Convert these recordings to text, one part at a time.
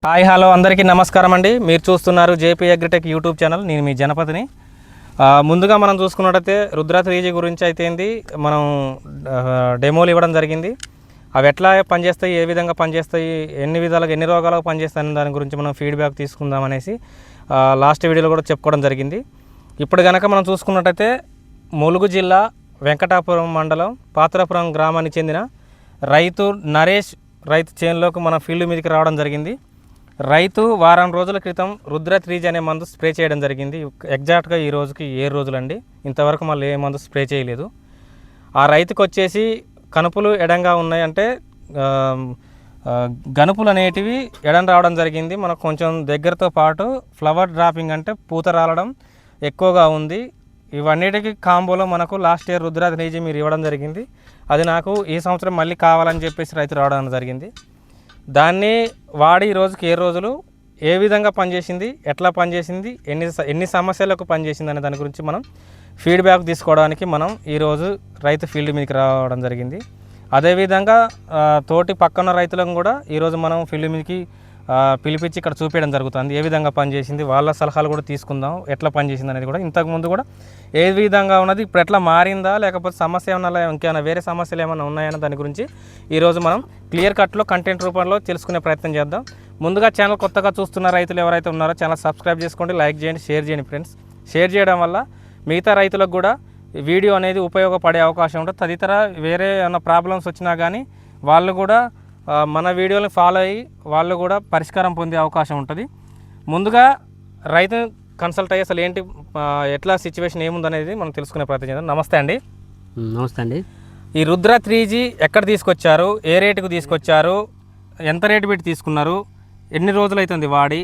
Hi hello అందరికీ నమస్కారం అండి. మీరు చూస్తున్నారు జేపీ అగ్రిటెక్ యూట్యూబ్ ఛానల్. నేను మీ జనపతిని. ముందుగా మనం చూసుకున్నట్టయితే రుద్ర 3G గురించి అయితే మనం డెమోలు ఇవ్వడం జరిగింది. అవి ఎట్లా పనిచేస్తాయి, ఏ విధంగా పనిచేస్తాయి, ఎన్ని విధాలుగా ఎన్ని రోగాలకు పనిచేస్తాయి అనే దాని గురించి మనం ఫీడ్బ్యాక్ తీసుకుందాం అనేసి లాస్ట్ వీడియోలో కూడా చెప్పుకోవడం జరిగింది. ఇప్పుడు కనుక మనం చూసుకున్నట్టయితే ములుగు జిల్లా వెంకటాపురం మండలం పాత్రాపురం గ్రామానికి చెందిన రైతు నరేష్ రైతు చేనులోకి మన ఫీల్డ్ మీదకి రావడం జరిగింది. రైతు వారం రోజుల క్రితం రుద్ర 3G అనే మందు స్ప్రే చేయడం జరిగింది. ఎగ్జాక్ట్గా ఈ రోజుకి 7 రోజులండి. ఇంతవరకు మళ్ళీ ఏ మందు స్ప్రే చేయలేదు. ఆ రైతుకు వచ్చేసి కనుపులు ఎడంగా ఉన్నాయి, అంటే గనుపులు అనేటివి ఎడం రావడం జరిగింది. మనకు కొంచెం దగ్గరతో పాటు ఫ్లవర్ డ్రాపింగ్ అంటే పూత రాలడం ఎక్కువగా ఉంది. ఇవన్నిటికీ కాంబోలో మనకు లాస్ట్ ఇయర్ రుద్ర 3G మీరు ఇవ్వడం జరిగింది. అది నాకు ఈ సంవత్సరం మళ్ళీ కావాలని చెప్పేసి రైతు రావడం జరిగింది. దాన్ని వాడి ఈ రోజుకి 7 రోజులు ఏ విధంగా పనిచేసింది, ఎట్లా పనిచేసింది, ఎన్ని సమస్యలకు పనిచేసింది అనే దాని గురించి మనం ఫీడ్బ్యాక్ తీసుకోవడానికి మనం ఈరోజు రైతు ఫీల్డ్ మీదకి రావడం జరిగింది. అదేవిధంగా తోటి పక్కన రైతులను కూడా ఈరోజు మనం ఫీల్డ్ మీదకి పిలిపించి ఇక్కడ చూపించడం జరుగుతుంది. ఏ విధంగా పనిచేసింది, వాళ్ళ సలహాలు కూడా తీసుకుందాం, ఎట్లా పనిచేసింది అనేది కూడా. ఇంతకుముందు కూడా ఏ విధంగా ఉన్నది, ఇప్పుడు ఎట్లా మారిందా, లేకపోతే సమస్య ఏమన్నా ఇంకేమైనా వేరే సమస్యలు ఏమైనా ఉన్నాయన్న దాని గురించి ఈరోజు మనం క్లియర్ కట్లో కంటెంట్ రూపంలో తెలుసుకునే ప్రయత్నం చేద్దాం. ముందుగా ఛానల్ కొత్తగా చూస్తున్న రైతులు ఎవరైతే ఉన్నారో ఛానల్ సబ్స్క్రైబ్ చేసుకోండి, లైక్ చేయండి, షేర్ చేయండి ఫ్రెండ్స్. షేర్ చేయడం వల్ల మిగతా రైతులకు కూడా వీడియో అనేది ఉపయోగపడే అవకాశం ఉంటుంది. తదితర వేరే ఏమైనా ప్రాబ్లమ్స్ వచ్చినా కానీ వాళ్ళు కూడా మన వీడియోని ఫాలో అయ్యి వాళ్ళు కూడా పరిష్కారం పొందే అవకాశం ఉంటుంది. ముందుగా రైతు కన్సల్ట్ అయ్యి అసలు ఏంటి, ఎట్లా సిచ్యువేషన్ ఏముందనేది మనం తెలుసుకునే ప్రయత్నం చేద్దాం. నమస్తే అండి. నమస్తే అండి. ఈ రుద్ర 3G ఎక్కడ తీసుకొచ్చారు, ఏ రేటుకు తీసుకొచ్చారు, ఎంత రేటు పెట్టి తీసుకున్నారు, ఎన్ని రోజులు అవుతుంది వాడి,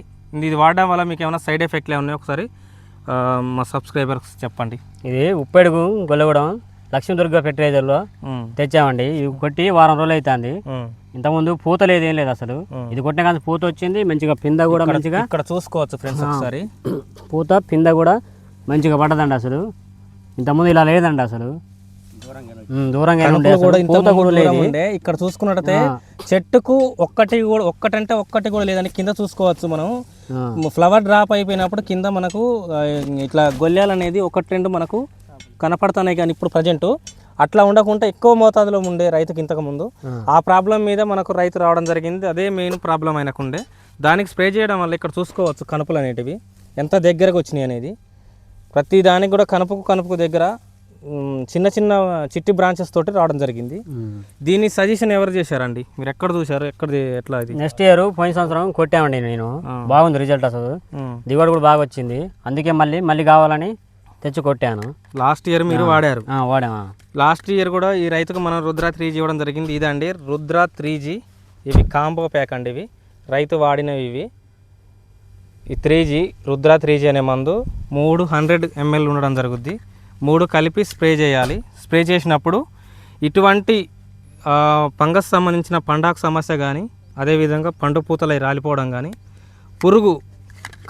ఇది వాడడం వల్ల మీకు ఏమైనా సైడ్ ఎఫెక్ట్లు ఏమన్నా ఒకసారి మా సబ్స్క్రైబర్స్ చెప్పండి. ఇది ఉప్పేడుగు గొల్లగూడెం లక్ష్మీదుర్గ ఫెర్టిలైజర్లో తెచ్చామండి. ఇది కొట్టి వారం రోజులు అవుతుంది. ఇంతకుముందు పూత లేదు, ఏం లేదు అసలు. ఇది కొట్టిన కానీ పూత వచ్చింది మంచిగా, పింద కూడా మంచిగా ఇక్కడ చూసుకోవచ్చు ఫ్రెండ్స్ ఒకసారి. పూత పింద కూడా మంచిగా పడ్డదండి. అసలు ఇంతకుముందు ఇలా లేదండి, అసలు దూరంగా ఉండే. ఇక్కడ చూసుకున్నట్టయితే చెట్టుకు ఒక్కటంటే ఒక్కటి కూడా లేదని కింద చూసుకోవచ్చు మనం. ఫ్లవర్ డ్రాప్ అయిపోయినప్పుడు కింద మనకు ఇట్లా గొల్లాలు అనేది 1-2 మనకు కనపడుతున్నాయి. కానీ ఇప్పుడు ప్రజెంట్ అట్లా ఉండకుండా ఎక్కువ మోతాదులో ఉండే రైతుకి ఇంతకుముందు ఆ ప్రాబ్లం మీద మనకు రైతు రావడం జరిగింది. అదే మెయిన్ ప్రాబ్లం అయినకుండే దానికి స్ప్రే చేయడం వల్ల ఇక్కడ చూసుకోవచ్చు కనుపులు అనేటివి ఎంత దగ్గరకు వచ్చినాయి అనేది. ప్రతి దానికి కూడా కనుపుకు దగ్గర చిన్న చిన్న చిట్టి బ్రాంచెస్ తోటి రావడం జరిగింది. దీని సజెషన్ ఎవరు చేశారండి, మీరు ఎక్కడ చూసారు, ఎట్లా? ఇది నెక్స్ట్ ఇయర్ పోయిన సంవత్సరం కొట్టామండి నేను. బాగుంది రిజల్ట్, అసలు దిగుబడి కూడా బాగా వచ్చింది. అందుకే మళ్ళీ కావాలని తెచ్చి కొట్టాను. లాస్ట్ ఇయర్ మీరు వాడారు? వాడామా. లాస్ట్ ఇయర్ కూడా ఈ రైతుకు మనం రుద్ర 3G ఇవ్వడం జరిగింది. ఇదండి రుద్ర 3G. ఇవి కాంబో ప్యాక్ అండి. ఇవి రైతు వాడినవి. ఇవి ఈ 3G రుద్ర 3G అనే మందు 300 ml ఉండడం జరుగుద్ది. 3 కలిపి స్ప్రే చేయాలి. స్ప్రే చేసినప్పుడు ఇటువంటి ఫంగస్ సంబంధించిన పండాకు సమస్య కానీ, అదేవిధంగా పండు పూతలై రాలిపోవడం కానీ, పురుగు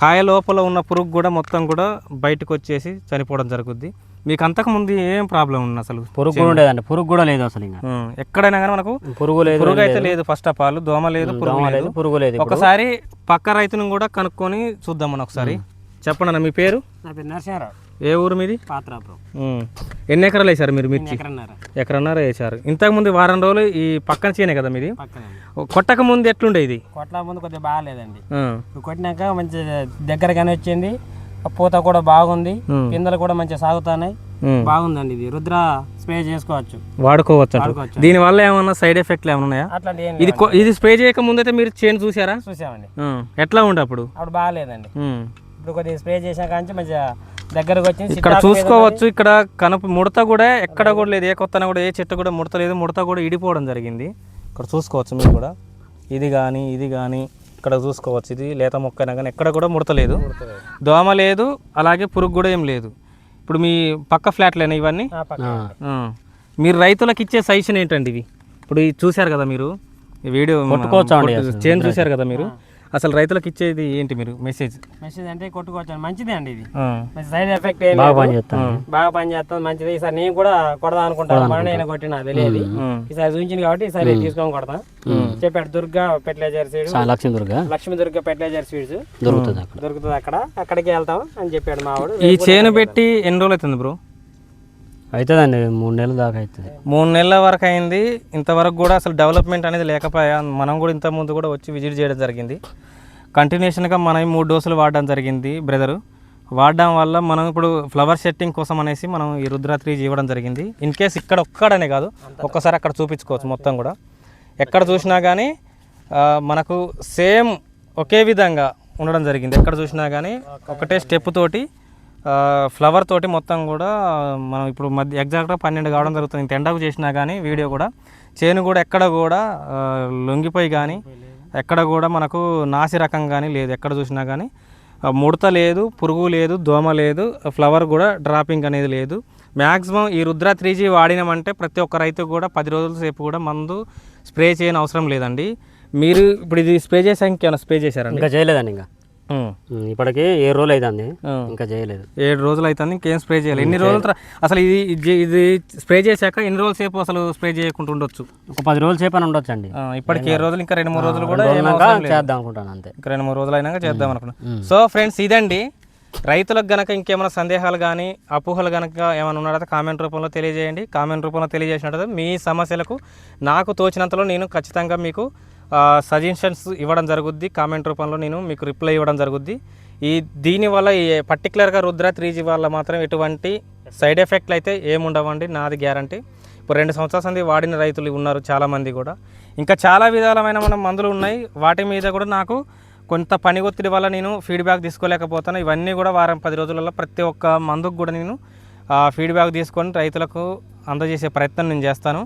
కాయ లోపల ఉన్న పురుగు కూడా మొత్తం కూడా బయటకు వచ్చేసి చనిపోవడం జరుగుద్ది. మీకు అంతకుముందు ఏం ప్రాబ్లం ఉంది అసలు? పురుగు కూడా లేదండి, పురుగు కూడా లేదు అసలు. ఇంకా ఎక్కడైనా కానీ మనకు పురుగు అయితే లేదు. ఫస్ట్ ఆఫ్ ఆల్ దోమ లేదు, పురుగు లేదు. ఒకసారి పక్క రైతును కూడా కనుక్కొని చూద్దాం మనం ఒకసారి. చెప్పండి అన్న, మీ పేరు? నా పేరు నరసింహారావు. ఏ ఊరు మీది? పాత్రాపురం. ఎన్ని ఎకరాలు వేసారు మీరు మిర్చి? ఎకరన్నర వేసారు. ఇంతకుముందు వారం రోజులు ఈ పక్కన చేయనే కదా మీది? కొట్టక ముందు ఎట్లుండే ఇది? కొట్టక ముందు కొద్దిగా బాగాలేదండి. కొట్టినాక మంచి దగ్గరగానే వచ్చింది. పూత కూడా బాగుంది, పిందెలు కూడా మంచిగా సాగుతున్నాయి. బాగుందండి. ఇది రుద్ర స్ప్రే చేసుకోవచ్చు, వాడుకోవచ్చు. దీని వల్ల ఏమన్నా సైడ్ ఎఫెక్ట్లు ఏమైనా ఉన్నాయా? అట్లాంటి ఇది స్ప్రే చేయక ముందైతే మీరు చేను చూసారా? చూసామండి. ఎట్లా ఉండే అప్పుడు? బాగాలేదండి. ఇప్పుడు కొద్దిగా స్ప్రే చేసాక మంచిగా దగ్గరకు వచ్చింది. ఇక్కడ చూసుకోవచ్చు. ఇక్కడ కనుపు ముడత కూడా ఎక్కడ కూడా లేదు. ఏ కొత్తన కూడా ఏ చెట్టు కూడా ముడత లేదు. ముడత కూడా ఇడిపోవడం జరిగింది. ఇక్కడ చూసుకోవచ్చు మీరు కూడా. ఇది కానీ ఇక్కడ చూసుకోవచ్చు. ఇది లేత మొక్క అయినా కానీ ఎక్కడ కూడా ముడత లేదు, దోమ లేదు, అలాగే పురుగు కూడా ఏం లేదు. ఇప్పుడు మీ పక్క ఫ్లాట్లేనా ఇవన్నీ? మీరు రైతులకు ఇచ్చే సజెషన్ ఏంటండి? ఇవి ఇప్పుడు చూశారు కదా మీరు, ఈ వీడియో చేను చూశారు కదా మీరు. అసలు రైతులకు ఇచ్చేది ఏంటి మీరు మెసేజ్? మెసేజ్ అంటే కొట్టుకోవచ్చు, మంచిదే అండి ఇది. సైడ్ ఎఫెక్ట్ ఏం బాగా లేదు. పనిచేస్తాను. బాగా పని చేస్తుంది, మంచిది. ఈసారి నేను కూడా కొడదాం అనుకుంటాను, మన నేను కొట్టినా తెలియదు. ఈసారి చూపించింది కాబట్టి ఈసారి తీసుకొని కొడతాం. చెప్పాడు Durga fertilizer seeds, Lakshmi Durga fertilizer seeds దొరుకుతుంది అక్కడికి వెళ్తాం అని చెప్పాడు మావాడు. ఈ చేను పెట్టి ఎన్ని రోజులు అవుతుంది బ్రో? అవుతుందండి 3 నెలల దాకా అవుతుంది. 3 నెలల వరకు అయింది. ఇంతవరకు కూడా అసలు డెవలప్మెంట్ అనేది లేకపోయా. మనం కూడా ఇంత ముందు కూడా వచ్చి విజిట్ చేయడం జరిగింది. కంటిన్యూషన్గా మనం 3 డోసులు వాడడం జరిగింది బ్రదరు. వాడడం వల్ల మనం ఇప్పుడు ఫ్లవర్ సెట్టింగ్ కోసం అనేసి మనం ఈ రుద్ర 3G ఇవ్వడం జరిగింది. ఇన్ కేస్ ఇక్కడ ఒక్కడనే కాదు, ఒక్కసారి అక్కడ చూపించుకోవచ్చు. మొత్తం కూడా ఎక్కడ చూసినా కానీ మనకు సేమ్ ఒకే విధంగా ఉండడం జరిగింది. ఎక్కడ చూసినా కానీ ఒకటే స్టెప్ తోటి ఫ్లవర్ తోటి మొత్తం కూడా మనం ఇప్పుడు ఎగ్జాక్ట్గా 12 కావడం జరుగుతుంది. ఇంత ఎండకు చేసినా కానీ వీడియో కూడా చేను కూడా ఎక్కడ కూడా లొంగిపోయి కానీ ఎక్కడ కూడా మనకు నాసి రకం కానీ లేదు. ఎక్కడ చూసినా కానీ ముడత లేదు, పురుగు లేదు, దోమ లేదు, ఫ్లవర్ కూడా డ్రాపింగ్ అనేది లేదు. మ్యాక్సిమం ఈ రుద్ర 3G వాడినామంటే ప్రతి ఒక్క రైతు కూడా 10 రోజుల సేపు కూడా మందు స్ప్రే చేయని అవసరం లేదండి. మీరు ఇప్పుడు ఇది స్ప్రే చేసా ఇంకేమైనా స్ప్రే చేశారండి? ఇంకా చేయలేదండి. ఇంకా ఇప్పటికి 7 రోజులు అవుతుంది, ఇంకా చేయలేదు. 7 రోజులు అవుతుంది, ఇంకేం స్ప్రే చేయాలి? ఎన్ని రోజులు అసలు ఇది స్ప్రే చేశాక ఎన్ని రోజుల సేపు అసలు స్ప్రే చేయకుండా ఉండొచ్చు? ఒక 10 రోజుల సేపు అని ఉండొచ్చు అండి. ఇప్పటికి 7 రోజులు, ఇంకా 2-3 రోజులు కూడా చేద్దాం అనుకుంటాను అంతే. ఇంకా 2-3 రోజులు అయినాక చేద్దాం అనుకున్నాను. సో ఫ్రెండ్స్, ఇదండి. రైతులకు గనక ఇంకేమైనా సందేహాలు కానీ అపోహలు కనుక ఏమైనా ఉన్నట్లయితే కామెంట్ రూపంలో తెలియజేయండి. కామెంట్ రూపంలో తెలియజేసినట్లయితే మీ సమస్యలకు నాకు తోచినంతలో నేను ఖచ్చితంగా మీకు సజెషన్స్ ఇవ్వడం జరుగుద్ది. కామెంట్ రూపంలో నేను మీకు రిప్లై ఇవ్వడం జరుగుద్ది. దీనివల్ల ఈ పర్టికులర్గా రుద్ర 3G వల్ల మాత్రం ఎటువంటి సైడ్ ఎఫెక్ట్లు అయితే ఏముండవండి, నాది గ్యారంటీ. ఇప్పుడు 2 సంవత్సరాల సంది వాడిన రైతులు ఉన్నారు చాలామంది కూడా. ఇంకా చాలా విధాలమైన మన మందులు ఉన్నాయి. వాటి మీద కూడా నాకు కొంత పని ఒత్తిడి వల్ల నేను ఫీడ్బ్యాక్ తీసుకోలేకపోతాను. ఇవన్నీ కూడా వారం 10 రోజులలో ప్రతి ఒక్క మందుకు కూడా నేను ఫీడ్బ్యాక్ తీసుకొని రైతులకు అందజేసే ప్రయత్నం నేను చేస్తాను.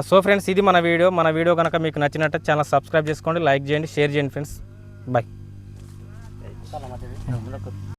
సో ఫ్రెండ్స్, ఇది మన వీడియో కనుక మీకు నచ్చినట్టు ఛానల్ సబ్స్క్రైబ్ చేసుకోండి, లైక్ చేయండి, షేర్ చేయండి ఫ్రెండ్స్. బాయ్.